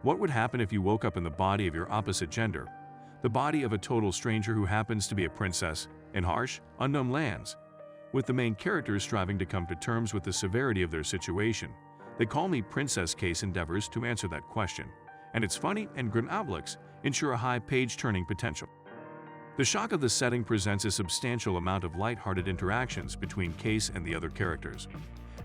What would happen if you woke up in the body of your opposite gender, the body of a total stranger who happens to be a princess, in harsh, unknown lands? With the main characters striving to come to terms with the severity of their situation, the Call Me Princess Cayce endeavors to answer that question, and its funny and grim outlooks ensure a high page-turning potential. The shock of the setting presents a substantial amount of light-hearted interactions between Cayce and the other characters.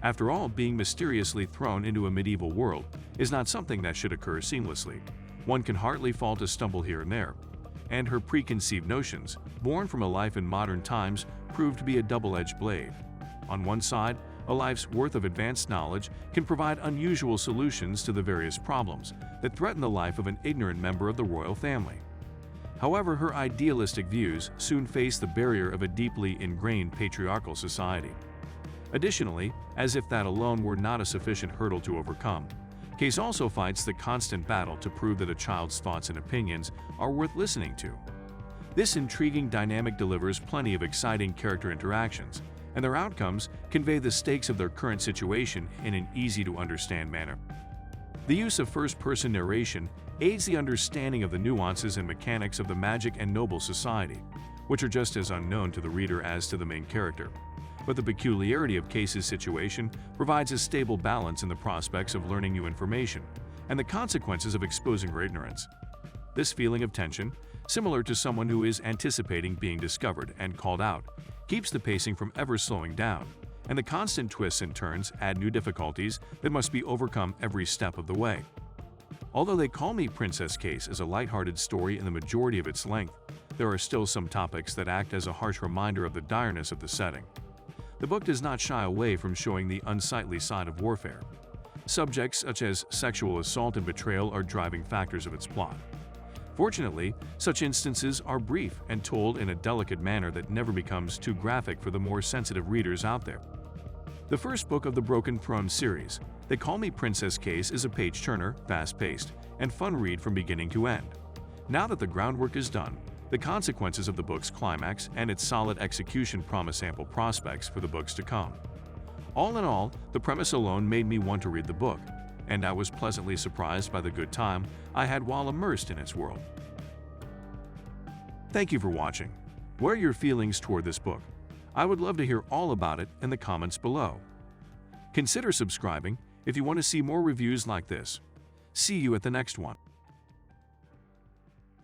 After all, being mysteriously thrown into a medieval world is not something that should occur seamlessly. One can hardly fault a stumble here and there, and her preconceived notions, born from a life in modern times, prove to be a double-edged blade. On one side, a life's worth of advanced knowledge can provide unusual solutions to the various problems that threaten the life of an ignorant member of the royal family. However, her idealistic views soon face the barrier of a deeply ingrained patriarchal society. Additionally, as if that alone were not a sufficient hurdle to overcome, Cayce also fights the constant battle to prove that a child's thoughts and opinions are worth listening to. This intriguing dynamic delivers plenty of exciting character interactions, and their outcomes convey the stakes of their current situation in an easy-to-understand manner. The use of first-person narration aids the understanding of the nuances and mechanics of the magic and noble society, which are just as unknown to the reader as to the main character. But the peculiarity of Cayce's situation provides a stable balance in the prospects of learning new information and the consequences of exposing her ignorance. This feeling of tension, similar to someone who is anticipating being discovered and called out, keeps the pacing from ever slowing down, and the constant twists and turns add new difficulties that must be overcome every step of the way. Although They Call Me Princess Cayce is a lighthearted story in the majority of its length, there are still some topics that act as a harsh reminder of the direness of the setting. The book does not shy away from showing the unsightly side of warfare. Subjects such as sexual assault and betrayal are driving factors of its plot. Fortunately, such instances are brief and told in a delicate manner that never becomes too graphic for the more sensitive readers out there. The first book of the Broken Throne series, They Call Me Princess Cayce, is a page-turner, fast-paced, and fun read from beginning to end. Now that the groundwork is done, the consequences of the book's climax and its solid execution promise ample prospects for the books to come. All in all, the premise alone made me want to read the book, and I was pleasantly surprised by the good time I had while immersed in its world. Thank you for watching. What are your feelings toward this book? I would love to hear all about it in the comments below. Consider subscribing if you want to see more reviews like this. See you at the next one.